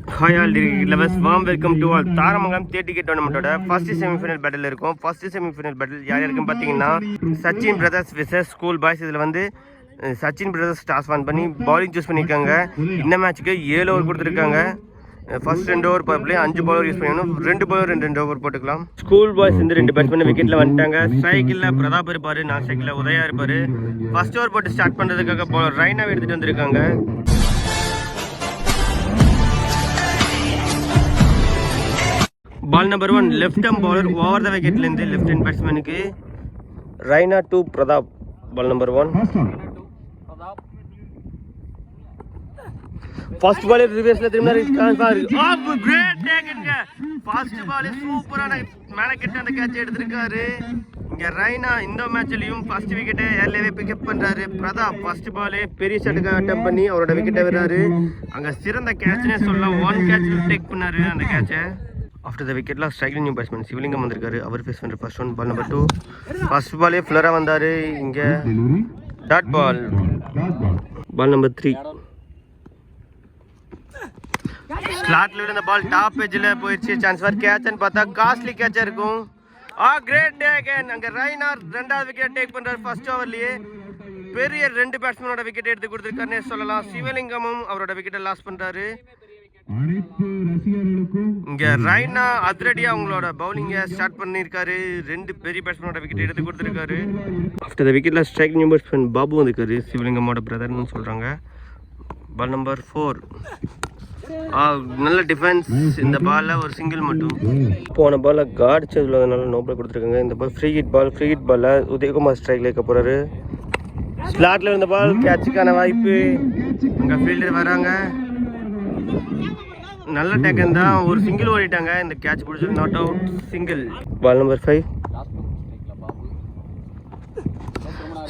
Hi all dear lovers, warm welcome to all. Tharamangalam 30K டோர்னமெண்டோட first semifinal battle இருக்கும். First semifinal battle யார் இருக்குன்னு பார்த்தீங்கன்னா Sachin brothers versus school boys. இதில் வந்து சச்சின் பிரதர்ஸ் டாஸ் ஆன் பண்ணி பவுலிங் சூஸ் பண்ணியிருக்காங்க. இந்த மேட்ச்சுக்கு 7 ஓவர் கொடுத்துருக்காங்க. First 2 over power 5 bowler use பண்ணணும். 2 பவுலர் 2 ஓவர் போட்டுக்கலாம். ஸ்கூல் பாய்ஸ் இந்த 2 பேட்ஸ்மேன் விக்கெட்டில் வந்துட்டாங்க. ஸ்ட்ரைக்கில் பிரதாப் இருப்பார், நான் ஸ்ட்ரைக்கில் உதயா இருப்பார். ஃபர்ஸ்ட் ஓவர் போட்டு ஸ்டார்ட் பண்ணுறதுக்காக பவுலர் ரைனாவை எடுத்துகிட்டு வந்திருக்காங்க. Ball number 1 left arm bowler over the wicket length left hand batsman ku Raina to Pradap. Ball number 1 first ball reverse la thirumna transfer off great taken ga first ball super ana mela ketta and catch eduthirukkaru inga Raina indha match liyum first wicket early pick up பண்றாரு. Pradap first ball பெரிய shot attempt பண்ணி அவரோட wicket விடுறாரு. அங்க சிறந்த கேட்ச்னே சொல்லலாம். one catch take பண்ணாரு அந்த catch. After the wicket last striking new batsman Sivalingam வந்திருக்காரு. அவர் ஃபேஸ் பண்ற first one. Ball number 2 first பாலே ஃப்ளரா வந்தாரு. இங்க டாட் பால். பால் நம்பர் 3 ஸ்லாட்ல விழுந்த பால் டாப் எட்ஜ்ல போயிடுச்சு. சான்ஸ் ஃபார் கேட்ச் ன்னு பார்த்தா காஸ்ட்லி கேட்சா இருக்கும். Great day again. அங்க ரைனார் ரெண்டாவது விக்கெட் டேக் பண்றாரு ஃபர்ஸ்ட் ஓவர்லயே. பெரிய 2 பேட்ஸ்மேனோட விக்கெட் எடுத்து கொடுத்திருக்காருன்னு சொல்லலாம். சிவலிங்கமும் அவரோட விக்கெட்டை லாஸ் பண்றாரு. இங்க ரைனா அதிரடியா அவங்களோட பவுலிங்கை ஸ்டார்ட் பண்ணிருக்காரு. 2 பெரிய பேட்ஸ்மேனோட விக்கெட் எடுத்து கொடுத்திருக்காரு. ஆஃப்டர் த விக்கெட்ல ஸ்ட்ரைக் நியூ பேட்ஸ்மேன் பாபு வந்திருக்காரு. சிவலிங்கமோட பிரதர்னு சொல்றாங்க. பால் நம்பர் 4 நல்ல டிஃபென்ஸ். இந்த பால்ல ஒரு சிங்கிள் மட்டும். போன பால்ல கார்டு சேதுலனால நோ பால் கொடுத்திருக்காங்க. இந்த பால் ஃப்ரீ ஹிட் பால்ல உதயகுமார் ஸ்ட்ரைக்ல இருக்க போறாரு. ஸ்லாட்ல இருந்த பால் கேட்சுக்கான வாய்ப்பு. அங்க ஃபீல்டர் வராங்க. நல்ல டேக்கன் தான். ஒரு சிங்கிள் ஓடிட்டாங்க. இந்த கேட்ச் பிடிச்சி not out single. Ball number 5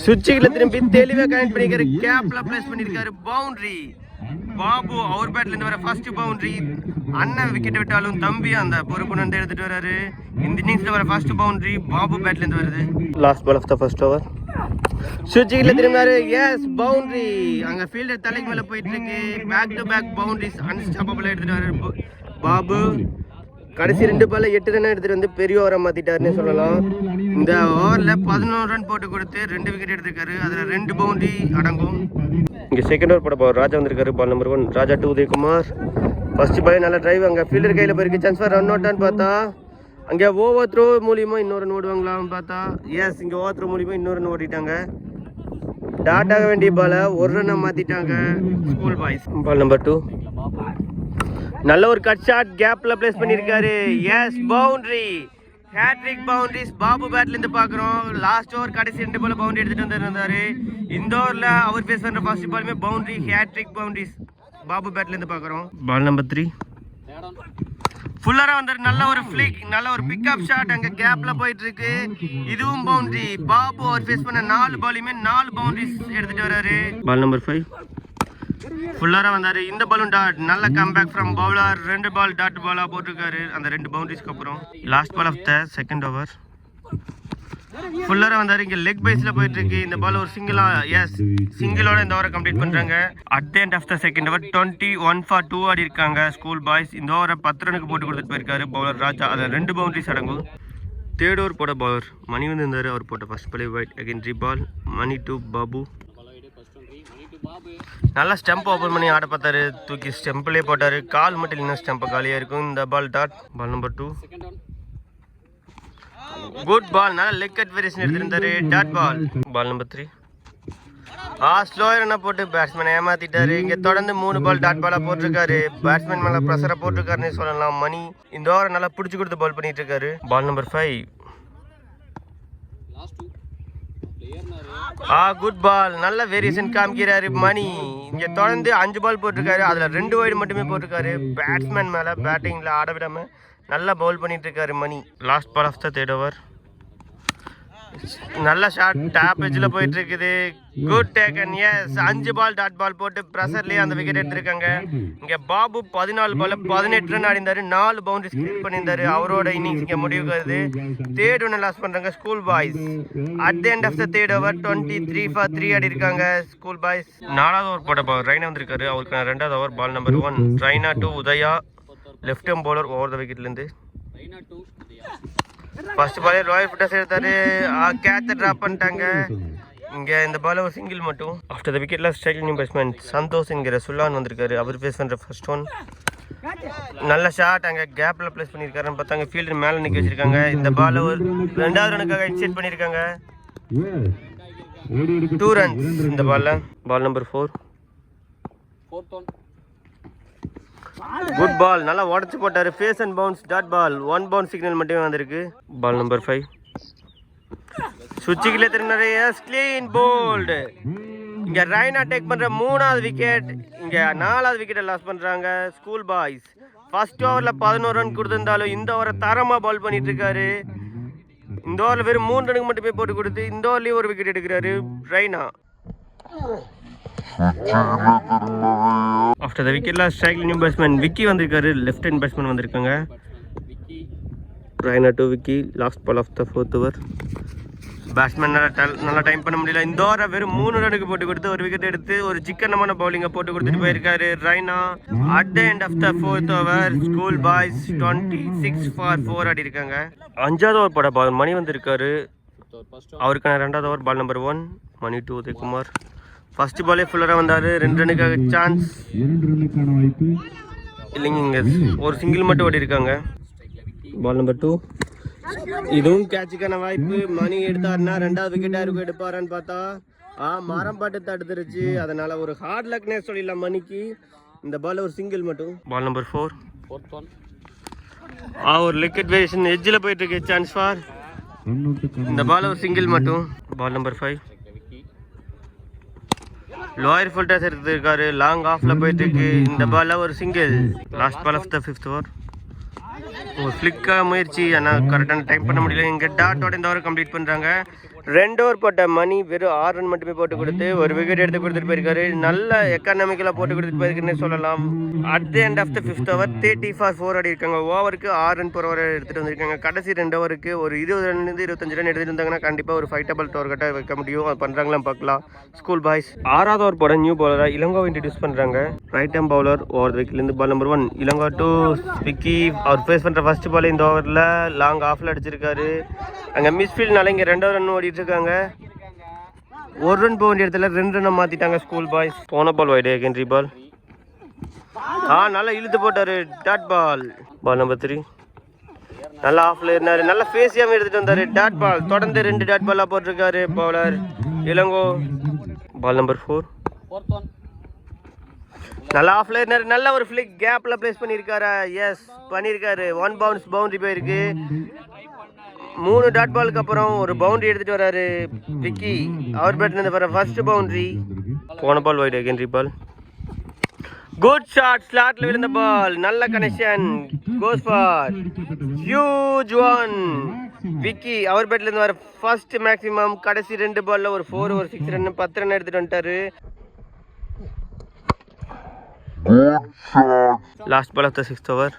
சுவிட்சுகளை திரும்பி தெளிவாக கனெக்ட் பண்ணிருக்காரு. கேப்ல பிளேஸ் பண்ணிருக்காரு. பவுண்டரி. பாபு அவர் பேட்ல இருந்து வர ஃபர்ஸ்ட் பவுண்டரி. அண்ணன் விக்கெட் விட்டாலும் தம்பி அந்த பொறுப்பு வந்து எடுத்துட்டு வராரு. இந்த இன்னிங்ஸ்ல வர ஃபர்ஸ்ட் பவுண்டரி பாபு பேட்ல இருந்து வருது. Last ball of the first over. சுவிட்சுகளை திரும்பினாரு. Yes boundary. அங்க ஃபீல்டர் தலைக்கு மேல போயிட்டு இருக்கு. Back to back boundaries unstoppable எடுத்துட்டு வராரு பாபு. கடைசி 2 பால்ல 8 ரன் எடுத்துட்டு வந்து பெரிய ஓவரா மாத்திட்டாருன்னு சொல்லலாம். இந்த ஓவர்ல 11 ரன் போட்டு கொடுத்து 2 விக்கெட் எடுத்திருக்காரு. அதுல 2 பவுண்டரி அடங்கும். இங்க செகண்ட் ஓவர் போட போற ராஜா வந்திருக்காரு. Ball number 1 Raja to Udayakumar. First ball நல்ல டிரைவ். அங்க ஃபீல்டர் கையில போயிருக்கு. சான்ஸ் ஃபார் ரன் அவுட்னு பார்த்தா அங்கே ஓவர் த்ரோ மூலியமா இன்னொரு ரன் ஓடுவாங்களான்னு பார்த்தா எஸ் இங்கே ஓவர் த்ரோ மூலியமா இன்னொரு ரன் ஓடிட்டாங்க. டாட் ஆக வேண்டிய பாலை ஒரு ரன்னை மாற்றிட்டாங்க ஸ்கூல் பாய்ஸ். பால் நம்பர் 2 நல்ல ஒரு கட் ஷாட் கேப்பில் பிளேஸ் பண்ணியிருக்காரு. Yes boundary. Hattrick boundaries Babu பேட்லேருந்து பார்க்குறோம். லாஸ்ட் ஓவர் கடைசி 2 பால் பவுண்டரி எடுத்துகிட்டு வந்துருந்தாரு. இந்த ஓவரில் அவர் ஃபேஸ் பண்ணுற ஃபர்ஸ்ட் பாலுமே பவுண்டரி. ஹேட்ரிக் பவுண்டரிஸ் பாபு பேட்லேருந்து பார்க்குறோம். பால் நம்பர் 3 ஃபுல்லரா வந்தாரு. நல்ல ஒரு ஃபிளிக், நல்ல ஒரு பிக்அப் ஷாட் அங்க கேப்ல போயிட்டு இருக்கு. இதுவும் பவுண்டரி. பாபு அவர் ஃபேஸ் பண்ண 4 பாலுமே 4 பவுண்டரிஸ் எடுத்துட்டு வராரு. பால் நம்பர் 5 ஃபுல்லரா வந்தாரு. இந்த பாலும் டாட். நல்ல comeback from bowler. 2 ball dot பாலா போட்டிருக்காரு அந்த 2 பவுண்டரிஸ்க்கு அப்புறம். Last ball of the second over. ஃபுல்லரா வந்தாரு. இங்க லெக் பைஸ்ல போயிட்டு இருக்கு. இந்த பால் ஒரு சிங்கிளா. எஸ் சிங்கிளோட இந்த ஓவரை கம்ப்ளீட் பண்றாங்க. At the end of the second over 21 for 2 ஆடி இருக்காங்க ஸ்கூல் பாய்ஸ். இந்த ஓவரை 10 ரனுக்கு போட்டு கொடுத்துட்டு போயிருக்காரு பவுலர் ராஜா. அதில் 2 பவுண்டரிஸ் அடங்கும். தேர்ட் ஓவர் போட பவுலர் மணி வந்து இருந்தாரு. அவர் போட்ட ஃபர்ஸ்ட் பாலே wide again ball. Mani to Babu. நல்லா ஸ்டெம்ப் ஓப்பன் பண்ணி ஆட பார்த்தாரு. தூக்கி ஸ்டெம்ப்லேயே போட்டாரு. கால் மட்டும் இல்லைன்னா ஸ்டெம்ப் காலியாக இருக்கும். இந்த ball dot. Ball number 2 good ball. நல்லா லெக் கட் வேரியேஷன் எடுத்திருந்தாரு. Dot ball. Ball number 3 slower ரன்னை போட்டு பேட்ஸ்மேன் ஏமாத்திட்டாரு. இங்கே தொடர்ந்து 3 பால் டாட் பாலாக போட்டிருக்காரு. பேட்ஸ்மேன் மேலே ப்ரெஷரை போட்டிருக்காருன்னு சொல்லலாம். மணி இந்த ஓவரை நல்லா பிடிச்சி கொடுத்து பால் பண்ணிட்டு இருக்காரு. Ball number 5 good ball. நல்ல வேரியேஷன் காமிக்கிறாரு மணி. இங்கே தொடர்ந்து 5 பால் போட்டிருக்காரு. அதில் 2 வைடு மட்டுமே போட்டிருக்காரு. பேட்ஸ்மேன் மேலே பேட்டிங்கில் ஆட விடாமல் நல்லா பவுல் பண்ணிட்டு இருக்காரு Mani. Last ball of the third over. நல்ல ஷாட் டாப் எட்ஜ்ல போயிட்டு இருக்குது. Good taken. Yes 5 ball dot ball போட்டு பிரஷர்லயே அந்த விக்கெட் எடுத்திருக்காங்க. இங்க பாபு 14 பால் 18 ரன் ஆடிந்தாரு, 4 பவுண்டரிஸ் கிளியர் பண்ணியிருந்தாரு. அவரோட இன்னிங்ஸ் இங்க முடிவுக்கு வருது. தேர்ட் ஒன்று லாஸ் பண்றாங்க school boys. At the end of the third over 23 for 3 ஆடி இருக்காங்க ஸ்கூல் பாய்ஸ். 4வது ஓவர் போட்ட பால் ரைனா வந்திருக்காரு. அவருக்கு 2வது over ball number 1. Raina to Udaya, left arm bowler over the விக்கெட்ல இருந்து. ஃபர்ஸ்ட் பாலே ராயல் ஃபிட்டஸ் எடுத்தாரு, கேட்ச டிராப் பண்ணிட்டாங்க. இங்க இந்த பால் ஒரு சிங்கிள் மட்டும். ஆஃப்டர் த விக்கெட்ல ஸ்ட்ரைக்கிங் பேட்ஸ்மேன் சந்தோஷ் என்கிற சுல்லான் வந்திருக்காரு. அவர் பேஸ் பண்ற ஃபர்ஸ்ட் ஒன். நல்ல ஷாட் அங்க கேப்ல பிளேஸ் பண்ணிருக்காருன்னு பார்த்தாங்க. ஃபீல்டர் மேல நிக்க வச்சிருக்காங்க. இந்த பால் ஒரு 2வது ரனுக்காக இன்செட் பண்ணிருக்காங்க. 2 runs இந்த பால்ல. பால் நம்பர் 4. குட் பால், நல்லா உடச்சு போட்டாரு. Face and bounce dot ball. 1 bounce signal மட்டுமே வந்திருக்கு. Ball number 5. சுவிட்சுக்குள்ளே திரும்பினாரு. Yes clean bowled. இங்க ரைனா டேக் பண்ற 3வது விக்கெட். இங்க 4வது விக்கெட்டை லாஸ் பண்றாங்க ஸ்கூல் பாய்ஸ். ஃபர்ஸ்ட் ஓவர்ல 11 ரன் கொடுத்திருந்தாலும் இந்த ஓவரை தரமா பால் பண்ணிட்டு இருக்காரு. இந்த ஓவரில் வெறும் 3 ரனுக்கு மட்டுமே போட்டு கொடுத்து இந்த ஓவர்லயும் ஒரு விக்கெட் எடுக்கிறாரு ரைனா. ஆஃப்டர் த விக்கெட்ல ஸ்ட்ரைக்கிங் நியூ பேட்ஸ்மேன் விக்கி வந்திருக்காரு. லெஃப்ட் ஹேண்ட் பேட்ஸ்மேன் வந்திருக்காங்க. Raina to Vicky. Last ball of the 4th over. Batsman நல்லா டைம் பண்ண முடியல. இந்த ஓவரை வெறும் 3 ரனுக்கு போட்டு கொடுத்து ஒரு விக்கெட் எடுத்து ஒரு சிக்கனமான பவுலிங்கை போட்டு கொடுத்துட்டு போயிருக்காரு Raina. At the end of the 4th over school boys 26 for 4 ஆடி இருக்காங்க. 5வது ஓவர் போட பால் மணி வந்திருக்காரு. அவருக்கான 2வது over ball number 1. Mani to Udayakumar. First பாலே ஃபுல்லராக வந்தார். 2 ரனுக்காக சான்ஸ் இல்லைங்க. இங்கே ஒரு சிங்கிள் மட்டும் ஓடி இருக்காங்க. Ball number 2. இதுவும் கேட்சுக்கான வாய்ப்பு. மணி எடுத்தாருன்னா 2வது விக்கெட் யாருக்கு எடுப்பாரான்னு பார்த்தா மரம் பாட்டு தடுத்துருச்சு. அதனால ஒரு ஹார்ட் லக்னே சொல்லிடலாம் மணிக்கு. இந்த பால் ஒரு சிங்கிள் மட்டும். Ball number 4. ஒரு விக்கெட் வேரியேஷன் எட்ஜில் போயிட்டு இருக்கு. Chance for. இந்த பால் ஒரு சிங்கிள் மட்டும். Ball number 5. லோயர் ஃபுல்டர்ஸ் எடுத்துருக்காரு. லாங் ஆஃப்ல போயிட்டு இருக்கு. இந்த பால்ல ஒரு single. Last ball of the 5th over. ஒரு ஃபிளிக்காக முயற்சி, ஆனால் கரெக்டான டைம் பண்ண முடியல. இங்கே டாட்டோட இந்த ஓவர் கம்ப்ளீட் பண்ணுறாங்க. 2 ஓவர் போட்ட மணி வெறும் 6 ரன் மட்டுமே போட்டு கொடுத்து ஒரு விக்கெட் எடுத்து கொடுத்துட்டு போயிருக்காரு. நல்ல எக்கானமிக்கலாக போட்டு கொடுத்துட்டு போயிருக்குன்னு சொல்லலாம். At the end of the 5th over 30 for 4 ஆடி இருக்காங்க. ஓவருக்கு 6 ரன் per ஓவர் எடுத்துகிட்டு வந்திருக்காங்க. கடைசி 2 ஓவருக்கு ஒரு 20 ரன்லேருந்து 25 ரன் எடுத்துகிட்டு வந்தாங்கன்னா கண்டிப்பாக ஒரு ஃபைட்டபிள் டார்கெட்டாக வைக்க முடியும். அது பண்ணுறாங்களாம் பார்க்கலாம் ஸ்கூல் பாய்ஸ். 6வது ஓவர் போட நியூ பவுலராக இளங்கோ இன்ட்ரடியூஸ் பண்ணுறாங்க. ரைட் ஹேம் பவுலர் ஓவர் விக்கெட்லேருந்து. Ball number 1. Ilango to Vicky. அவர் ஃபேஸ் பண்ணுற ஃபர்ஸ்ட் பால் இந்த ஓவரில் லாங் ஆஃப்ல அடிச்சிருக்காரு. அங்கே மிஸ்ஃபீல்ட்னால இங்கே 2வது ரன் ஓடிட்டு இருக்காங்க. 1 ரன் போக வேண்டிய இடத்துல 2 ரன்னை மாத்திட்டாங்க ஸ்கூல் பாய்ஸ். போன பால் வைடு செகண்டரி பால். நல்லா இழுத்து போட்டாரு டாட் பால். Ball number 3. நல்லா ஆஃப்ல இருந்தாரு. நல்லா ஃபேஸியாம எடுத்துட்டு வந்தாரு. டாட் பால் தொடர்ந்து 2 டாட் பாலா போட்டிருக்காரு பவுலர் இளங்கோ. பால் நம்பர் 4. நல்லா ஆஃப்ல இருந்தாரு. நல்ல ஒரு ஃபிளிக் கேப்ல பிளேஸ் பண்ணியிருக்காரு. எஸ் பண்ணியிருக்காரு. 1 பவுன்ஸ் பவுண்டரி போயிருக்கு. 3 டாட் பாலுக்கு அப்புறம் ஒரு பவுண்டரி எடுத்துட்டு வராரு விக்கி. அவர் பேட்ல இருந்து வர ஃபர்ஸ்ட் பவுண்டரி. போன ball wide secondary ball. Good shot. ஸ்லாட்ல விழுந்த பால். நல்ல connection. Goes for huge one. Vicky அவர் பேட்ல இருந்து வர ஃபர்ஸ்ட் மேக்ஸிமம். கடைசி 2 பால்ல ஒரு 4 ஒரு 6 ரன் 10 ரன் எடுத்துட்டு வந்துட்டாரு. Last ball of the 6th over.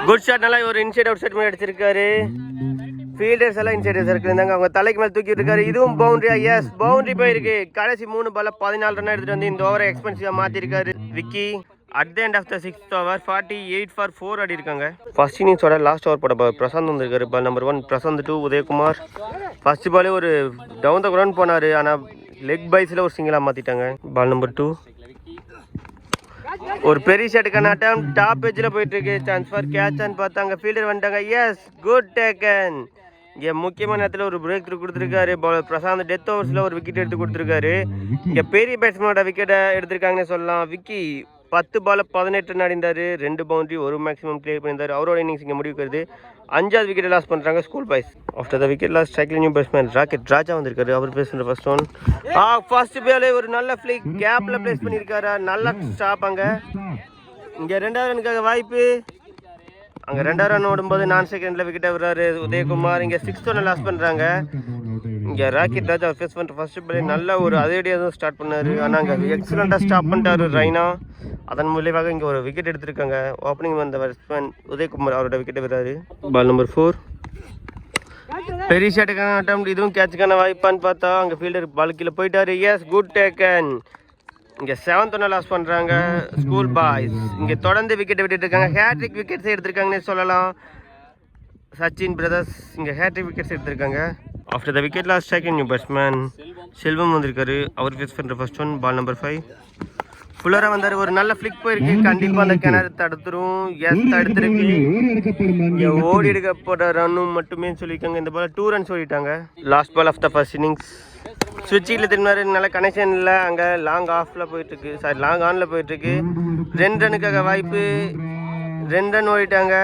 Good shot. நல்லா ஒரு இன்சைட் அவுட் சைட் அடிச்சிருக்காரு. ஃபீல்டர்ஸ் எல்லாம் இன்சைட் சர்க்கிள் இருந்தாங்க. அவங்க தலைக்கு மேலே தூக்கிட்டு இருக்காரு. இதுவும் பவுண்டரியா? எஸ் பவுண்டரி போயிருக்கு. கடைசி 3 பால்ல 14 ரன் எடுத்துட்டு வந்து இந்த ஓவரை எக்ஸ்பென்சிவா மாத்திருக்காரு Vicky. At the end of the 6th over 48 for 4 ஆடி இருக்காங்க. ஃபர்ஸ்ட் இன்னிங்ஸோட லாஸ்ட் ஓவர் போட பிரசாந்த் வந்திருக்காரு. Ball number 1. Prashanth to Udayakumar. First பாலே ஒரு டவுன் த கிரவுண்ட் போனாரு. ஆனால் லெக் பைஸில் ஒரு சிங்கிளாக மாற்றிட்டாங்க. Ball number 2. ஒரு பெரிய ஷாட்டுக்கான அட்டம் டாப் எட்ஜில் போயிட்டு இருக்கு. சான்ஸ் ஃபார் கேட்சான்னு பார்த்தாங்க. ஃபீல்டர் வந்துட்டாங்க. S good taken. இங்கே முக்கியமான நேரத்தில் ஒரு பிரேக் த்ரூ கொடுத்துருக்காரு பவுலர் பிரசாந்த். டெத் ஓவர்ஸில் ஒரு விக்கெட் எடுத்து கொடுத்துருக்காரு. இங்கே பெரிய பேட்ஸ்மேனோட விக்கெட்டை எடுத்திருக்காங்கன்னு சொல்லலாம். விக்கி 10 பால் 18 ரன் அடிந்தார். 2 பவுண்டரி ஒரு மேக்ஸிமம் கிளியர் பண்ணியிருந்தார். அவரோட இன்னிங்ஸ் இங்கே முடிவுக்கிறது. 5வது விக்கெட் லாஸ் பண்ணுறாங்க school boys. After the wicket loss striking new batsman Rocket Raja வந்திருக்காரு. அவர் பேஸ் பண்ணுற ஃபர்ஸ்ட் ஒன். ஃபர்ஸ்ட் பாலே ஒரு நல்ல ஃபிளிக் கேப்பில் பிளேஸ் பண்ணியிருக்காரு. நல்ல ஸ்டாப். அங்கே இங்கே 2வது ரனுக்காக வாய்ப்பு. அங்கே 2வது ரன் ஓடும்போது 4 செகண்டில் விக்கெட்டை விடுறாரு உதயகுமார். இங்கே 6th ஒன்று லாஸ் பண்ணுறாங்க. இங்கே ராக்கெட் ராஜ் அவர் ஃபேஸ் பண்ணுற ஃபர்ஸ்ட் பாலே நல்ல ஒரு அதேடியாக தான் ஸ்டார்ட் பண்ணார். ஆனால் அங்கே எக்ஸலண்ட்டாக ஸ்டாப் பண்ணிட்டாரு ரைனா. அதன் மூலியமாக இங்கே ஒரு விக்கெட் எடுத்திருக்காங்க. ஓப்பனிங் வந்த பேட்ஸ்மேன் உதயகுமார் அவரோட விக்கெட் வராரு. Ball number 4. பெரிய ஷாட்டுக்கான அட்டம், இதுவும் கேட்சுக்கான வாய்ப்பான்னு பார்த்தா அங்கே ஃபீல்டர் பால் கீழே போயிட்டாரு. Yes, good taken. இங்கே 7th ஒன்று லாஸ் பண்ணுறாங்க ஸ்கூல் பாய்ஸ். இங்கே தொடர்ந்து விக்கெட் விட்டுட்டு இருக்காங்க. ஹேட்ரிக் விக்கெட்ஸ் எடுத்திருக்காங்கன்னு சொல்லலாம். சச்சின் பிரதர்ஸ் இங்கே ஹேட்ரிக் விக்கெட்ஸ் எடுத்திருக்காங்க. After the wicket last second new batsman Selvam வந்திருக்காரு. அவர் ஃபேஸ் பண்ணுற ஃபர்ஸ்ட் ஒன். Ball number 5. ஃபுல்லராக வந்தார். ஒரு நல்ல ஃப்ளிக் போயிருக்கு. கண்டிப்பாக அந்த கிணறு தடுத்துரும். எஸ், தடுத்துருக்கு. இங்கே ஓடி எடுக்கப்பட்ட ரன்னும் மட்டுமே சொல்லியிருக்காங்க. இந்த பால் 2 runs ஓடிட்டாங்க. Last ball of the first innings. ஸ்விட்சில் திரும்பினாரு. நல்ல கனெக்ஷன் இல்லை. அங்கே லாங் ஆஃபில் போயிட்டுருக்கு, சாரி லாங் ஆனில் போயிட்டுருக்கு. 2 ரன்னுக்காக வாய்ப்பு. 2 ரன் ஓடிட்டாங்க.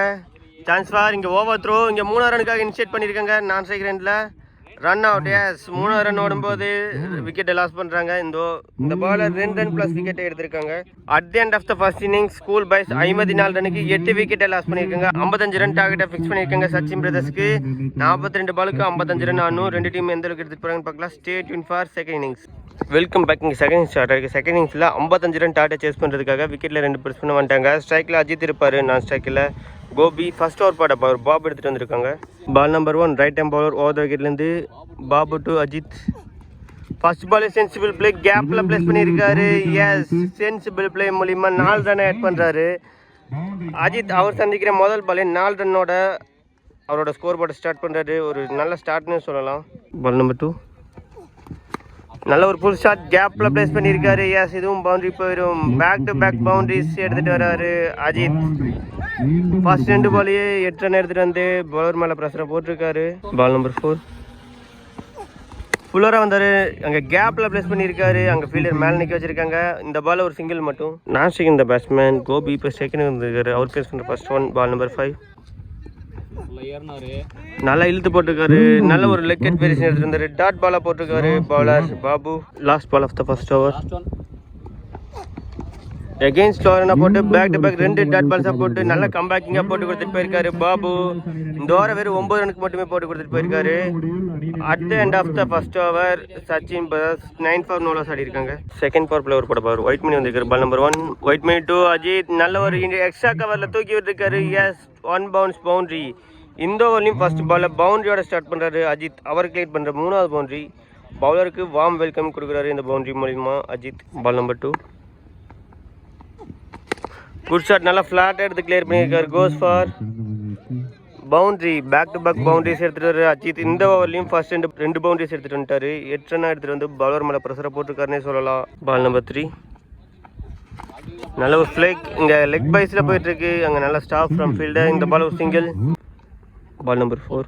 சான்ஸ் ஃபார் இங்கே ஓவர் த்ரோ. இங்கே 3 ரனுக்காக இனிஷியேட் பண்ணியிருக்காங்க. நான் ஸ்ட்ரைக் ரனில் ரன் அவுட். எஸ், 3 ரன் ஓடும்போது விக்கெட்டை லாஸ் பண்ணுறாங்க. இந்த பாலர் 2 ரன் ப்ளஸ் விக்கெட்டை எடுத்திருக்காங்க. At the end of the first innings school boys 54 ரனுக்கு 8 விக்கெட்டை லாஸ் பண்ணியிருக்காங்க. 55 ரன் டார்கெட்டை ஃபிக்ஸ் பண்ணியிருக்காங்க. சச்சின் பிரதர்ஸ்க்கு 42 பாலுக்கு 55 ரன் ஆனும். 2 டீம் எந்த அளவுக்கு எடுத்துட்டு போகிறாங்கன்னு பார்க்கலாம். Stay tune for second innings. Welcome back. இங்கே செகண்ட் இன்னிங்ஸ் ஸ்டார்ட் ஆகிருக்கு. செகண்ட் இன்னிங்ஸில் 55 ரன் டார்கெட் சேஸ் பண்ணுறதுக்காக விக்கெட்டில் 2 பேட்ஸ்மேன் வந்துட்டாங்க. ஸ்ட்ரைக்கில் அஜித் இருப்பார், நான் ஸ்ட்ரைக்கில் கோபி. ஃபர்ஸ்ட் ஓவர் பாட ஒரு பாப் எடுத்துகிட்டு வந்திருக்காங்க. Ball number 1 right hand bowler over the விக்கெட்லேருந்து Babu to Ajith. First ball sensible play, கேப்பில் பிளேஸ் பண்ணியிருக்காரு. எஸ், சென்சிபிள் பிளே மூலிமா 4 ரன் ஆட் பண்ணுறாரு அஜித். அவர் சந்திக்கிற முதல் பாலே 4 ரன்னோட அவரோட ஸ்கோர் போர்டை ஸ்டார்ட் பண்ணுறாரு. ஒரு நல்ல ஸ்டார்ட்னு சொல்லலாம். பால் நம்பர் 2 நல்ல ஒரு புல் ஷாட், கேப்பில் பிளேஸ் பண்ணியிருக்காரு. எஸ், இதுவும் பவுண்டரி போயிடும். பேக் டு பேக் பவுண்டரிஸ் எடுத்துகிட்டு வர்றாரு அஜித். ஃபர்ஸ்ட் 2 பாலையே 8 ரன் எடுத்துகிட்டு வந்து பவுலர் மேலே ப்ரெஷரை போட்டிருக்காரு. பால் நம்பர் 4 ஃபுல்லராக வந்தார். அங்கே கேப்பில் ப்ளேஸ் பண்ணியிருக்காரு. அங்கே ஃபீல்டர் மேலே நிற்க வச்சுருக்காங்க. இந்த பால் ஒரு சிங்கிள் மட்டும். நான் ஸ்ட்ரைக் இந்த பேட்ஸ்மேன் கோபி இப்போ செகண்ட் வந்திருக்காரு. அவர் பேஸ் பண்ணுற ஃபர்ஸ்ட் ஒன். பால் நம்பர் 5 நல்லா இழுத்து போட்டிருக்காரு. நல்ல ஒரு லெக் அட் வேரியேஷன் எடுத்துட்டு இருந்தாரு. டாட் பாலாக போட்டிருக்காரு bowler Babu. Last ball of the first over. Against ஓவர்னா போட்டு பேக் டு பேக் 2 டாட் பால்ஸாக போட்டு நல்ல கம்பேக்கிங்காக போட்டு கொடுத்துட்டு போயிருக்காரு பாபு. இந்த ஓவரை வெறும் 9 ரனுக்கு மட்டுமே போட்டு கொடுத்துட்டு போயிருக்காரு. At the end of the first over Sachin brothers 9 for no loss ஆடி இருக்காங்க. செகண்ட் பவர் பிளே ஒரு போட பாரு. ஒயிட் மணி வந்திருக்காரு. Ball number 1 white Mani to Ajith. நல்ல ஒரு எக்ஸ்ட்ரா கவரில் தூக்கி விட்டுருக்காரு. Yes, 1 bounce boundary. இந்த ஓவர்லையும் ஃபர்ஸ்ட் பாலில் பவுண்டரியோட ஸ்டார்ட் பண்ணுறாரு அஜித். அவர் கிளியர் பண்ணுற 3வது பவுண்டரி. பவுலருக்கு வார்ம் வெல்கம் கொடுக்குறாரு இந்த பவுண்டரி மூலிமா Ajith. Ball number 2 good shot. நல்லா ஃப்ளாட்டாக எடுத்து கிளியர் பண்ணியிருக்காரு. Goes for boundary. Back to back boundaries எடுத்துகிட்டு வர அஜித். இந்த ஓவர்லையும் ஃபர்ஸ்ட் 2 பவுண்டரிஸ் எடுத்துகிட்டு வந்துட்டாரு. 8 ரன்னாக எடுத்துகிட்டு வந்து பவுலர் மேலே ப்ரெஷரை போட்டிருக்காருன்னே சொல்லலாம். பால் நம்பர் 3 நல்ல ஒரு ஃப்ளேக். இங்கே லெக் பைஸில் போயிட்டுருக்கு. அங்கே நல்ல ஸ்டாப் ஃப்ரம் ஃபீல்டர். இந்த பால் ஒரு சிங்கிள். பால் நம்பர் 4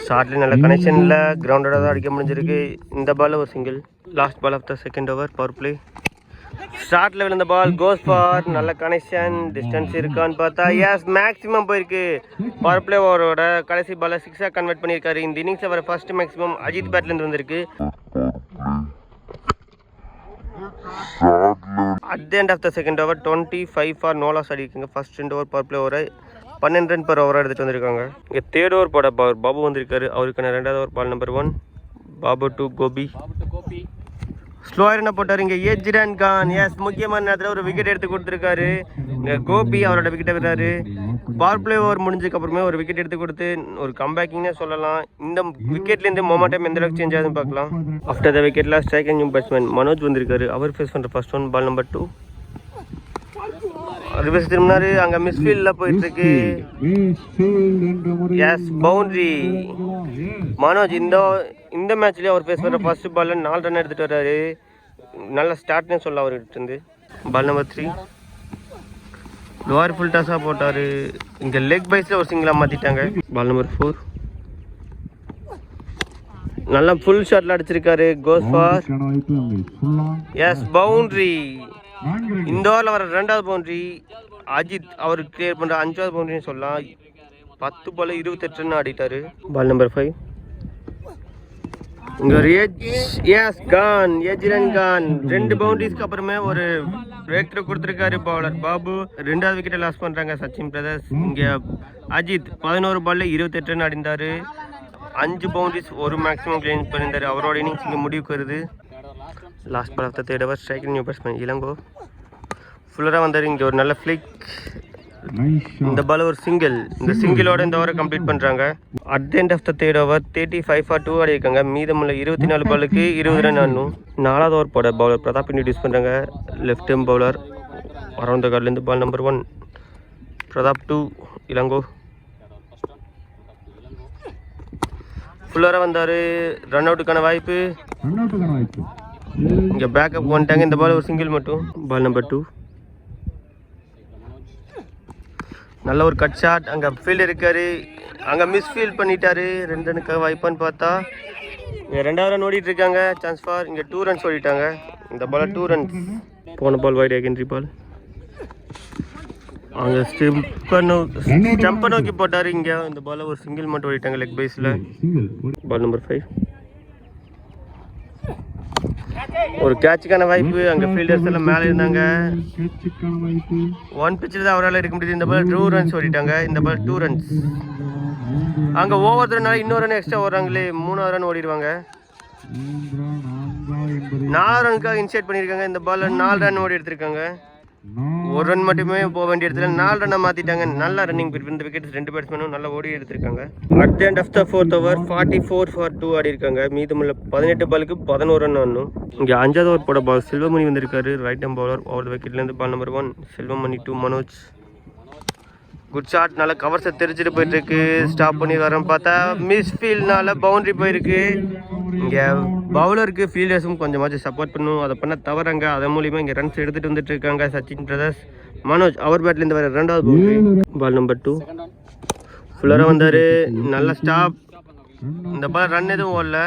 ஷார்ட்லி நல்ல கனெக்ஷனில் கிரவுண்டோட தான் அடிக்க முடிஞ்சிருக்கு. இந்த பால் ஒரு single. Last ball of the second over power play. Start level இந்த பால் கோஸ் ஃபார். நல்ல கனெக்ஷன். டிஸ்டன்ஸ் இருக்கான்னு பார்த்தா எஸ், மேக்ஸிமம் போயிருக்கு. பவர் பிளே ஓவரோட கடைசி பாலை 6ஆக கன்வெர்ட் பண்ணியிருக்காரு. இந்த இன்னிங்ஸ் அவர் ஃபர்ஸ்ட் மேக்ஸிமம் அஜித் பேட்லேருந்து வந்திருக்கு. At the end of the second over 25 for no loss அடிக்குங்க. ஃபர்ஸ்ட் 2 ஓவர் பவர் பிளே ஓவரை 12 ரன் per ஓவராக எடுத்துகிட்டு வந்திருக்காங்க. இங்கே தேர்ட் ஓவர் போட பாபு வந்திருக்காரு. அவருக்கான 2வது over. Ball number 1 Babu to Gopi. Slower என்ன போட்டார். இங்கே ஏஜ் ரன் கான். எஸ், முக்கியமான நேரத்தில் ஒரு விக்கெட் எடுத்து கொடுத்துருக்காரு. இங்கே கோபி அவரோட விக்கெட்டை விடுறாரு. பவர் பிளே ஓவர் முடிஞ்சதுக்கு அப்புறமே ஒரு விக்கெட் எடுத்து கொடுத்து ஒரு கம்பேக்கிங்னே சொல்லலாம். இந்த விக்கெட்லேருந்து மொமெண்டம் எந்த அளவுக்கு சேஞ்ச் ஆகுதுன்னு பார்க்கலாம். ஆஃப்டர் த விக்கெட்டில் ஸ்ட்ரைக் நியூ பேட்ஸ்மேன் மனோஜ் வந்திருக்காரு. அவர் ஃபேஸ் பண்ணுற first one. Ball number 2 reverse திரும்பினாரு. அங்கே மிஸ்ஃபீல்டில் போயிட்டுருக்கு. S, boundary. மனோஜ் இந்த மேட்ச்லேயே அவர் ஃபேஸ் பண்ணுற ஃபர்ஸ்ட் பாலில் 4 ரன் எடுத்துகிட்டு வர்றாரு. நல்ல ஸ்டார்ட்னே சொல்ல அவர்கிட்ட இருந்து. பால் நம்பர் 3 லோவர் ஃபுல் டாஸாக போட்டார். இங்கே லெக் பைஸில் ஒரு சிங்கிளாக மாற்றிட்டாங்க. பால் நம்பர் 4 நல்லா ஃபுல் ஷாட்டில் அடிச்சிருக்காரு. Goes for yes, boundary. இந்த ஓவரில் வர 2வது பவுண்டரி அஜித் அவர் கிளியர் பண்ணுற 5வது பவுண்டரின்னு சொல்லலாம். 10 பால் 28 ரன் ஆடிட்டாரு. பால் நம்பர் 5 இங்கே ஒரு எஸ் கான். ஏஜ் ரன் கான். 2 பவுண்டரிஸ்க்கு அப்புறமே ஒரு பிரேக் த்ரூ கொடுத்துருக்காரு பவுலர் பாபு. 2வது விக்கெட்டை லாஸ் பண்ணுறாங்க சச்சின் பிரதர்ஸ். இங்கே அஜித் 11 பாலில் 28 ரன் அடிந்தார். 5 பவுண்டரிஸ் ஒரு மேக்ஸிமம் கிளீன் பண்ணியிருந்தார். அவரோட இன்னிங்ஸ் இங்கே முடிவுக்கு வருது. Last ball of the third over striking new batsman Ilango. ஃபுல்லராக வந்தார். இங்கே ஒரு நல்ல ஃப்ளிக். இந்த பால் ஒரு சிங்கிள். இந்த சிங்கிளோட இந்த ஓவரை கம்ப்ளீட் பண்ணுறாங்க. At the end of the third over 35 for 2 ஆடிருக்காங்க. மீதமுள்ள 24 பாலுக்கு 20 ரன் ஆடணும். 4வது ஓவர் போட பவுலர் பிரதாப் இன்ட்ரடியூஸ் பண்ணுறாங்க. Left arm bowler around the கார்ட்லேருந்து பால் நம்பர் 1 பிரதாப் 2 இளங்கோ. ஃபுல்லராக வந்தார். ரன் அவுட்டுக்கான வாய்ப்பு. இங்கே பேக்கப் வந்துட்டாங்க. இந்த பால் ஒரு சிங்கிள் மட்டும். பால் நம்பர் 2 நல்ல ஒரு கட் ஷாட். அங்கே ஃபீல்டு இருக்காரு. அங்கே மிஸ் ஃபீல்ட் பண்ணிட்டாரு. 2 ரனுக்காக வாய்ப்பான்னு பார்த்தா இங்கே 2வது ரன் ஓடிட்டு இருக்காங்க. Chance for. இங்கே 2 ரன்ஸ் ஓடிட்டாங்க. இந்த பால் 2 ரன்ஸ். போன பால் வைட் அகென்ட்ரி பால். அங்கே ஸ்டம்பை நோக்கி போட்டார். இங்கே இந்த பால் ஒரு சிங்கிள் மட்டும் ஓடிட்டாங்க லெக் பேஸில். பால் நம்பர் 5 ஒரு கேட்சுக்கான வாய்ப்பு. அங்கே ஃபீல்டர்ஸ் எல்லாம் மேலே இருந்தாங்க. 1 பிச்சில் தான் அவரால் இருக்க முடியுது. இந்த பால் 2 ரன்ஸ் ஓடிட்டாங்க. இந்த பால் 2 ரன்ஸ். அங்கே ஓவர்னால இன்னொரு ரன் எக்ஸ்ட்ரா ஓடுறாங்களே. 3வது ரன் ஓடிடுவாங்க. 4 ரனுக்காக இன்சைட் பண்ணியிருக்காங்க. இந்த பால் 4 ரன் ஓடி எடுத்திருக்காங்க. 1 ரன் மட்டுமே போக வேண்டிய இடத்துல 4 ரன்னை மாற்றிட்டாங்க. நல்லா ரன்னிங் போயிருக்கு. இந்த விக்கெட் 2 பேட்ஸ்மேனும் நல்லா ஓடி எடுத்திருக்காங்க. At the end of the 4th over 44 for 2 ஆடி இருக்காங்க. மீதமுள்ள 18 பாலுக்கு 11 ரன் ஆடணும். இங்கே 5வது ஓவர் போட பால் செல்வமணி வந்திருக்காரு. Right arm bowler. ஓவர் விக்கெட்லேருந்து ball number 1 Selvamani 2 Manoj. Good shot. நல்லா கவர்ஸை தெரிச்சுட்டு போயிட்டு இருக்கு. ஸ்டாப் பண்ணி வரேன்னு பார்த்தா மிஸ் ஃபீல்ட்னால பவுண்டரி போயிருக்கு. இங்கே பவுலருக்கு ஃபீல்டர்ஸும் கொஞ்சமாச்சும் சப்போர்ட் பண்ணும். அதை பண்ண தவறாங்க. அதன் மூலிமா இங்கே ரன்ஸ் எடுத்துகிட்டு வந்துட்டு இருக்காங்க சச்சின் பிரதர்ஸ். மனோஜ் அவர் பேட்லேருந்து வர 2வது பவுண்டரி. பால் நம்பர் 2 ஃபுல்லராக வந்தார். நல்ல ஸ்டாப். இந்த பால் ரன் எதுவும் ஓடல.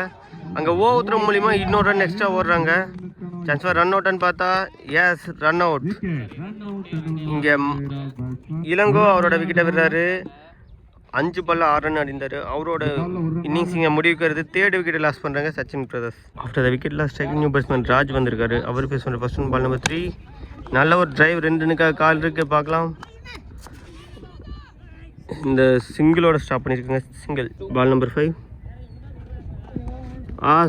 அங்கே ஓவர்த்ரோ மூலிமா இன்னொரு ரன் எக்ஸ்ட்ரா ஓடுறாங்க. சான்ஸ் ஃபார் ரன் அவுட்னு பார்த்தா எஸ் ரன் அவுட். இங்கே இளங்கோ அவரோட விக்கெட்டை விடுறாரு. 5 பால்ல 6 ரன் அடிந்தார். அவரோட இன்னிங்ஸ் இங்கே முடிவுக்கு வருது. 3rd விக்கெட்டை லாஸ் பண்ணுறாங்க Sachin brothers. After the wicket loss striking new batsman Raj வந்திருக்காரு. அவர் பேஸ் பண்ணுற ஃபர்ஸ்ட் பால் நம்பர் 3. நல்ல ஒரு டிரைவ். 2 ரனுக்காக கால் இருக்கு. பார்க்கலாம். இந்த சிங்கிளோட ஸ்டாப் பண்ணியிருக்காங்க. சிங்கிள். பால் நம்பர் 5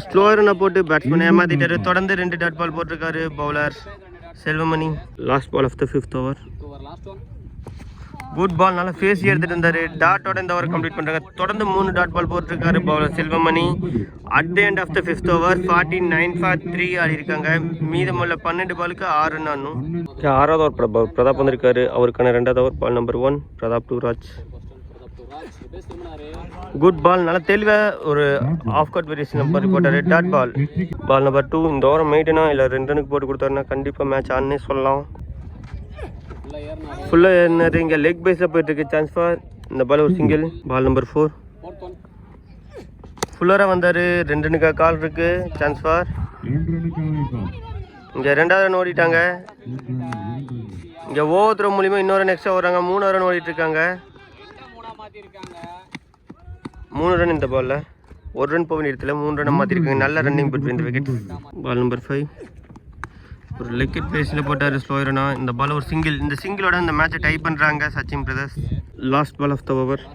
ஸ்லோ ரனை போட்டு பேட்ஸ்மேன் ஏமாத்திட்டாரு. தொடர்ந்து 2 டாட் பால் போட்டிருக்காரு bowler Selvamani. Last ball of the 5th over. Good ball. நல்லா ஃபேஸ் எடுத்துகிட்டு இருந்தார். டாட்டோட இந்த ஓவர் கம்ப்ளீட் பண்ணுறாங்க. தொடர்ந்து 3 டாட் பால் போட்டிருக்காரு bowler Selvamani. At the end of the 5th over 49 for 3 ஆடி இருக்காங்க. மீதமுள்ள 12 பாலுக்கு 6 ரன் ஆடணும். 6வது ஓவர் பிரதாப் வந்திருக்காரு. அவருக்கான 2வது over ball number 1 Prathap 2 Raj. Good ball. நல்லா தெளிவாக ஒரு ஆஃப் கட் வேரியேஷன் மாதிரி போட்டார். Dot ball. பால் நம்பர் 2 இந்த ஓவரம் மெயிட்டனா இல்லை 2 ரனுக்கு போட்டு கொடுத்தாருன்னா கண்டிப்பாக மேட்ச் ஆனே சொல்லலாம். ஃபுல்லாக ஏறினார். இங்கே லெக் பேஸில் போயிட்டுருக்கு. Chance for. இந்த பால் ஒரு சிங்கிள். பால் நம்பர் 4 ஃபுல்லராக வந்தார். 2 ரனுக்காக கால் இருக்கு. Chance for. இங்கே 2வது ரன் ஓடிட்டாங்க. இங்கே ஓவர்த்ரோ மூலிமா இன்னொரு ரன் எக்ஸ்ட்ரா ஓடுறாங்க. 3வது ரன் ஓடிட்டு இருக்காங்க. 3 ரன் இந்த பாலில். 1 ரன் போக வேண்டிய இடத்துல 3 ரன் மாற்றிருக்காங்க. நல்ல ரன்னிங் பிட்வீன் இந்த விக்கெட். பால் நம்பர் 5 ஒரு லெக்கெட் பேஸில் போட்டார் ஸ்லோயரனா. இந்த பால் ஒரு சிங்கிள். இந்த சிங்கிளோட இந்த மேட்சை டை பண்ணுறாங்க Sachin brothers. Last ball of the over.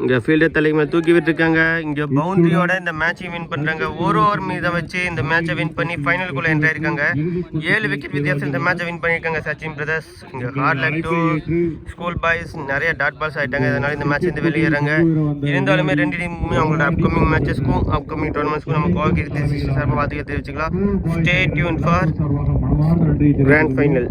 இங்கே ஃபீல்டர் தலைக்கு மேலே தூக்கி விட்டுருக்காங்க. இங்கே பவுண்டரியோட இந்த மேட்சை வின் பண்ணுறாங்க. ஒரு ஓவர் மீதை வச்சு இந்த மேட்சை வின் பண்ணி ஃபைனலுக்குள்ளே என்ட்ரி ஆயிருக்காங்க. 7 விக்கெட் வித்தியாசம் இந்த மேட்சை வின் பண்ணியிருக்காங்க சச்சின் பிரதர்ஸ். இங்கே hard luck to school boys நிறைய டாட் பால்ஸ் ஆகிட்டாங்க. அதனால இந்த மேட்ச் வந்து வெளியேறாங்க. இருந்தாலுமே 2 டீமுமே அவங்களோட அப்கமிங் மேட்சஸ்க்கும் அப்கமிங் டோர்னமெண்ட்ஸ்க்கும் நம்ம கோஆர்டினேட் சார்பாக வாழ்த்துக்கள் தெரிவிச்சுக்கலாம். Stay tune for grand final.